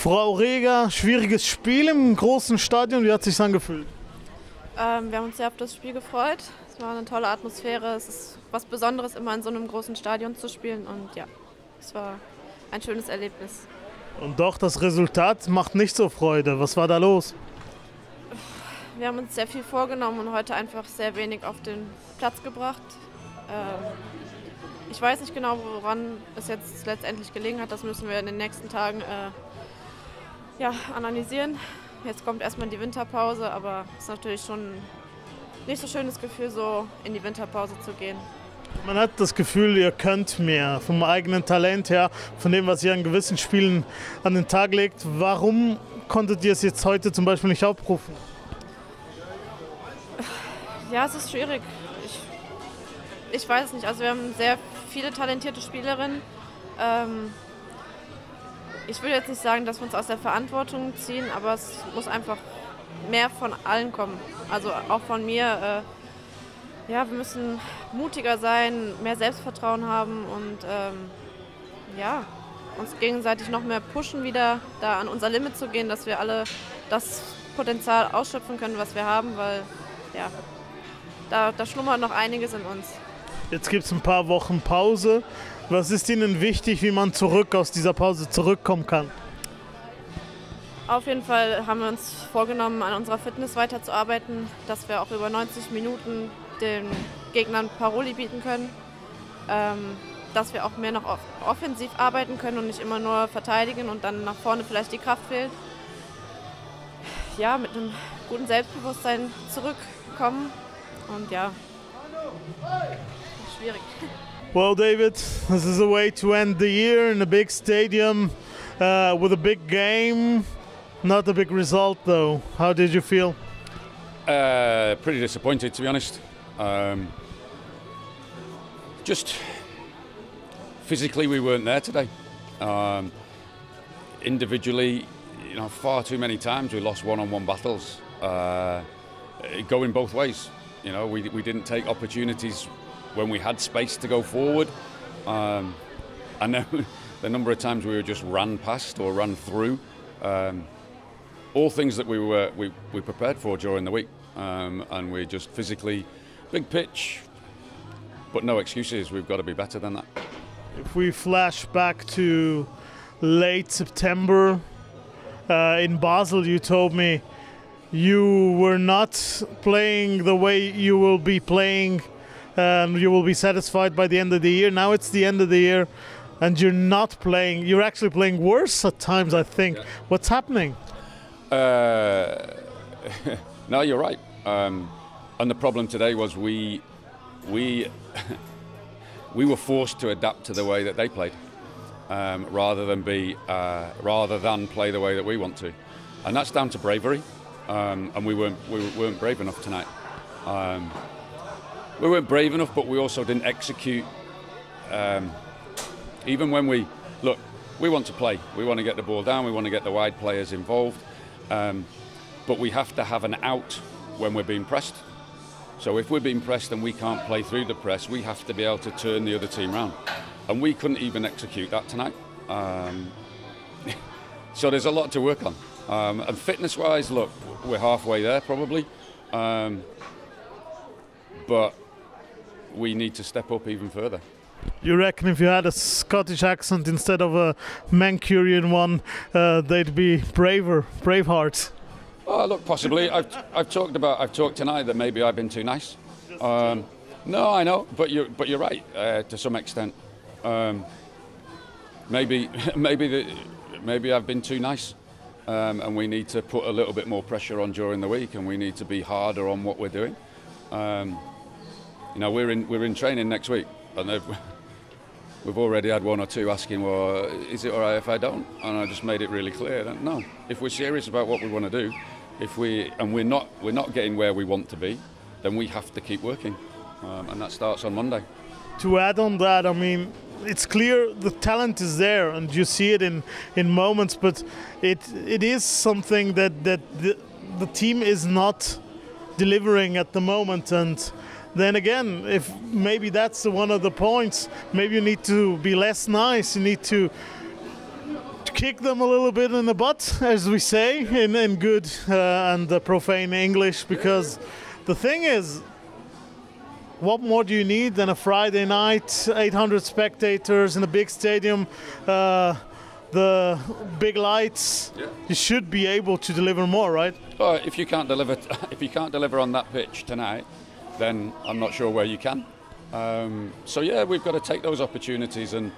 Frau Reger, schwieriges Spiel im großen Stadion, wie hat es sich angefühlt? Wir haben uns sehr auf das Spiel gefreut. Es war eine tolle Atmosphäre. Es ist was Besonderes, immer in so einem großen Stadion zu spielen. Und ja, es war ein schönes Erlebnis. Und doch, das Resultat macht nicht so Freude. Was war da los? Wir haben uns sehr viel vorgenommen und heute einfach sehr wenig auf den Platz gebracht. Ich weiß nicht genau, woran es jetzt letztendlich gelegen hat. Das müssen wir in den nächsten Tagen analysieren. Jetzt kommt erstmal die Winterpause, aber es ist natürlich schon ein nicht so schönes Gefühl, so in die Winterpause zu gehen. Man hat das Gefühl, ihr könnt mehr vom eigenen Talent her, von dem, was ihr an gewissen Spielen an den Tag legt. Warum konntet ihr es jetzt heute zum Beispiel nicht abrufen? Ja, es ist schwierig. Ich weiß es nicht. Also wir haben sehr viele talentierte Spielerinnen. Ich will jetzt nicht sagen, dass wir uns aus der Verantwortung ziehen, aber es muss einfach mehr von allen kommen. Also auch von mir. Wir müssen mutiger sein, mehr Selbstvertrauen haben und uns gegenseitig noch mehr pushen, wieder da an unser Limit zu gehen, dass wir alle das Potenzial ausschöpfen können, was wir haben, weil da schlummert noch einiges in uns. Jetzt gibt es ein paar Wochen Pause. Was ist Ihnen wichtig, wie man aus dieser Pause zurückkommen kann? Auf jeden Fall haben wir uns vorgenommen, an unserer Fitness weiterzuarbeiten, dass wir auch über 90 Minuten den Gegnern Paroli bieten können, dass wir auch mehr noch offensiv arbeiten können und nicht immer nur verteidigen und dann nach vorne vielleicht die Kraft fehlt. Ja, mit einem guten Selbstbewusstsein zurückkommen und schwierig. Well, David, this is a way to end the year in a big stadium with a big game. Not a big result, though. How did you feel? Pretty disappointed, to be honest. Just physically, we weren't there today. Individually, far too many times we lost one-on-one battles, going both ways. We didn't take opportunities when we had space to go forward. And then the number of times we were just ran past or ran through. All things that we prepared for during the week, and we're just physically big pitch, but no excuses. We've got to be better than that. If we flash back to late September in Basel, you told me you were not playing the way you will be playing, and you will be satisfied by the end of the year. Now it's the end of the year, and you're not playing. You're actually playing worse at times, I think. Yeah. What's happening? No, you're right. And the problem today was we were forced to adapt to the way that they played, rather than play the way that we want to, and that's down to bravery. And we weren't brave enough tonight. We weren't brave enough, but we also didn't execute. Even when we want to play. We want to get the ball down. We want to get the wide players involved. But we have to have an out when we're being pressed. So if we're being pressed and we can't play through the press, we have to be able to turn the other team around. And we couldn't even execute that tonight. So there's a lot to work on. And fitness-wise, we're halfway there probably. But we need to step up even further. You reckon if you had a Scottish accent instead of a Mancunian one, they'd be bravehearts? Oh, look, possibly. I've talked tonight that maybe I've been too nice. No, I know, but you're right to some extent. Maybe I've been too nice, and we need to put a little bit more pressure on during the week, and we need to be harder on what we're doing. We're in training next week, and we've already had one or two asking, well, is it all right if I don't? And I just made it really clear that no, if we're serious about what we want to do, we're not getting where we want to be, then we have to keep working, and that starts on Monday. To add on that, I mean, it's clear the talent is there, and you see it in moments, but it is something that the team is not delivering at the moment. And then again, if maybe that's one of the points, maybe you need to be less nice. You need to kick them a little bit in the butt, as we say in good and profane English, because the thing is, what more do you need than a Friday night, 800 spectators in a big stadium, the big lights? Yeah. You should be able to deliver more, right? Well, if you can't deliver on that pitch tonight, then I'm not sure where you can. So yeah, we've got to take those opportunities, and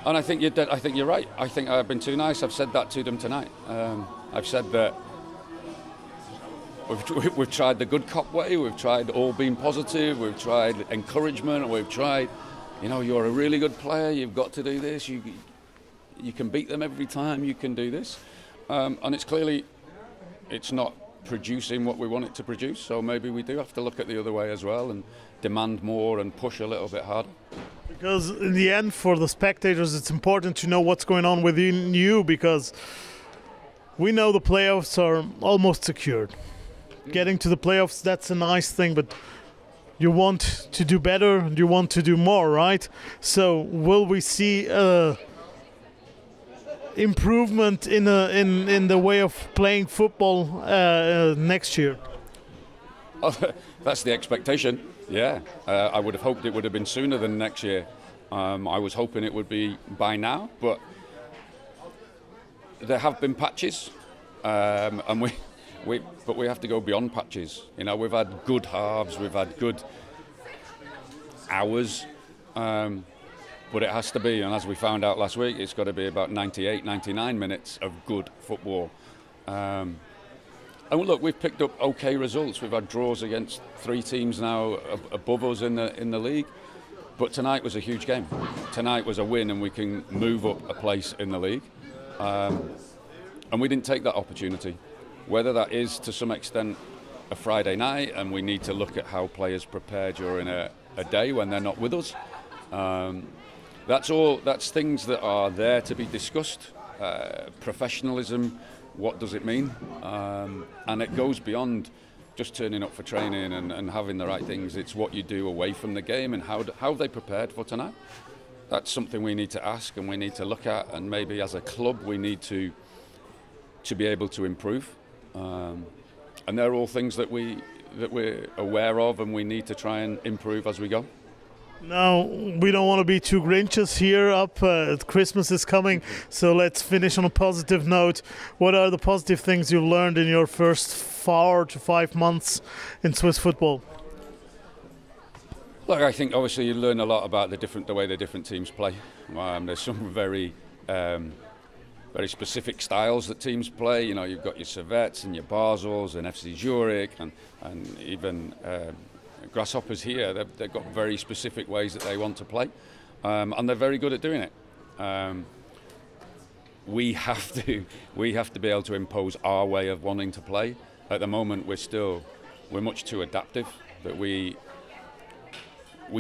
I think you're right. I think I've been too nice. I've said that to them tonight. I've said that we've tried the good cop way. We've tried all being positive. We've tried encouragement. We've tried, you're a really good player. You've got to do this. You can beat them every time. You can do this, and it's not producing what we want it to produce. So maybe we do have to look at the other way as well and demand more and push a little bit harder. Because in the end, for the spectators, it's important to know what's going on within you, because we know the playoffs are almost secured. Getting to the playoffs, that's a nice thing, but you want to do better and you want to do more, right? So will we see improvement in the way of playing football next year? Oh, that's the expectation. Yeah, I would have hoped it would have been sooner than next year. I was hoping it would be by now, but there have been patches, and but we have to go beyond patches. We've had good halves, we've had good hours, but it has to be, and as we found out last week, it's got to be about 98, 99 minutes of good football. And look, we've picked up okay results. We've had draws against 3 teams now above us in the league. But tonight was a huge game. Tonight was a win, and we can move up a place in the league. And we didn't take that opportunity. Whether that is to some extent a Friday night, and we need to look at how players prepare during a day when they're not with us. That's things that are there to be discussed. Professionalism. What does it mean? And it goes beyond just turning up for training and having the right things. It's what you do away from the game and how they prepared for tonight. That's something we need to ask and we need to look at, and maybe as a club we need to be able to improve. And they're all things that we're aware of, and we need to try and improve as we go. Now, we don't want to be too Grinches here Christmas is coming, so let's finish on a positive note. What are the positive things you've learned in your first 4 to 5 months in Swiss football? Look, I think obviously you learn a lot about the way the different teams play. There's some very specific styles that teams play. You've got your Servettes and your Basels and FC Zurich and even Grasshoppers here. They've got very specific ways that they want to play, and they're very good at doing it. We have to be able to impose our way of wanting to play. At the moment, we're much too adaptive. That we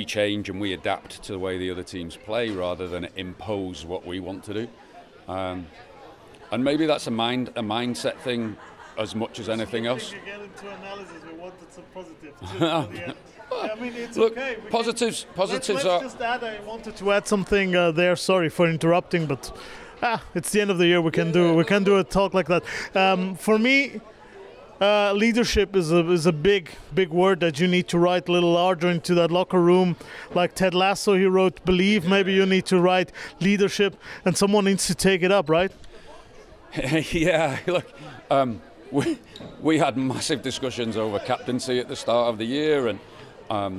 change and we adapt to the way the other teams play rather than impose what we want to do. And maybe that's a mindset thing as much as anything else. You get into analysis, we wanted some positive. I mean, it's look, okay. Positives let's are. Just add. I wanted to add something there. Sorry for interrupting, but it's the end of the year. We can do a talk like that. For me, leadership is a big word that you need to write a little larger into that locker room. Like Ted Lasso, he wrote "believe." Maybe you need to write leadership, and someone needs to take it up, right? Yeah. Look. We had massive discussions over captaincy at the start of the year, and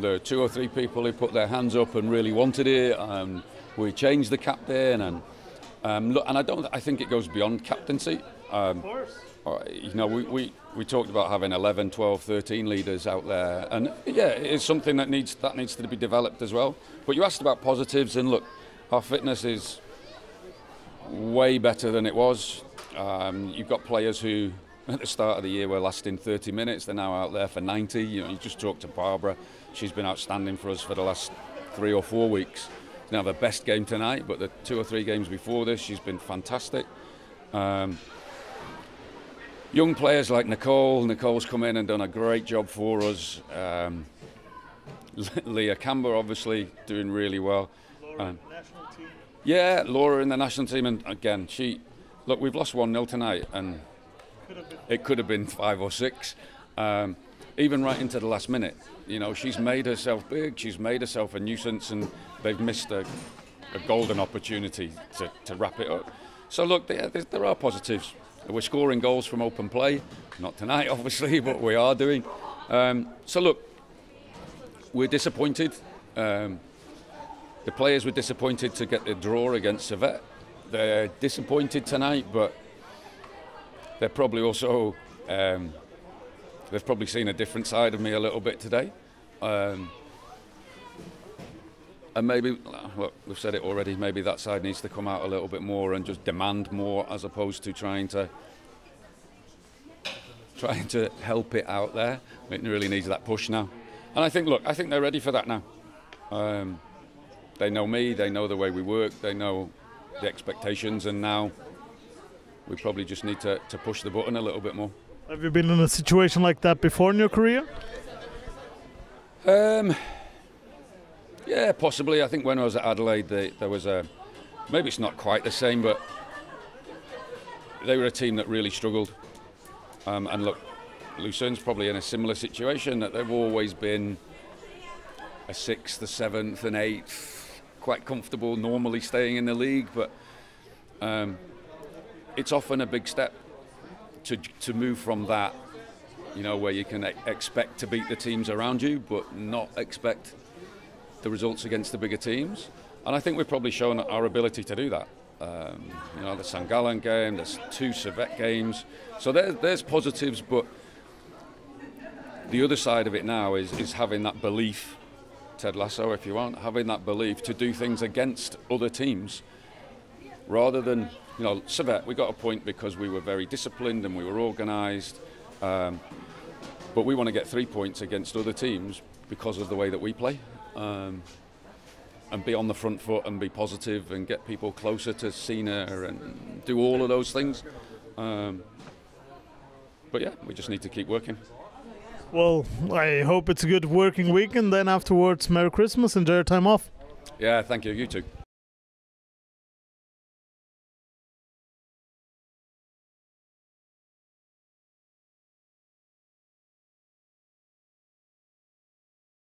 there were 2 or 3 people who put their hands up and really wanted it. We changed the captain, and look, and I think it goes beyond captaincy. Of course. We talked about having 11, 12, 13 leaders out there, and yeah, it's something that needs to be developed as well. But you asked about positives, and look, our fitness is way better than it was. You've got players who at the start of the year were lasting 30 minutes. They're now out there for 90. You just talked to Barbara. She's been outstanding for us for the last 3 or 4 weeks. She's now the best game tonight, but the 2 or 3 games before this, she's been fantastic. Young players like Nicole's come in and done a great job for us. Leah Camber obviously doing really well. National team. Yeah, Laura in the national team, and again, look, we've lost 1-0 tonight, and it could have been 5 or 6, even right into the last minute. You know, she's made herself big, she's made herself a nuisance, and they've missed a golden opportunity to wrap it up. So look, there are positives. We're scoring goals from open play, not tonight obviously, but we are doing. So look, we're disappointed. The players were disappointed to get the draw against Servette. They're disappointed tonight, but they're probably also, they've probably seen a different side of me a little bit today. And maybe, well, we've said it already, maybe that side needs to come out a little bit more and just demand more, as opposed to trying to help it out there. It really needs that push now. And I think they're ready for that now. They know me, they know the way we work, they know the expectations, and now we probably just need to push the button a little bit more. Have you been in a situation like that before in your career? Yeah, possibly. I think when I was at Adelaide, there was maybe it's not quite the same, but they were a team that really struggled. And look, Luzern's probably in a similar situation, that they've always been a 6th, a 7th, an 8th, quite comfortable, normally staying in the league, but it's often a big step to move from that, you know, where you can expect to beat the teams around you, but not expect the results against the bigger teams. And I think we've probably shown our ability to do that. You know, the St. Gallen game, there's 2 Servette games, so there's positives, but the other side of it now is having that belief, Ted Lasso if you want, having that belief to do things against other teams, rather than, you know, Servette, we got a point because we were very disciplined and we were organised, but we want to get 3 points against other teams because of the way that we play. And be on the front foot and be positive and get people closer to Cena and do all of those things. But yeah, we just need to keep working. Well, I hope it's a good working weekend. Then afterwards, Merry Christmas. Enjoy your time off. Yeah, thank you. You too.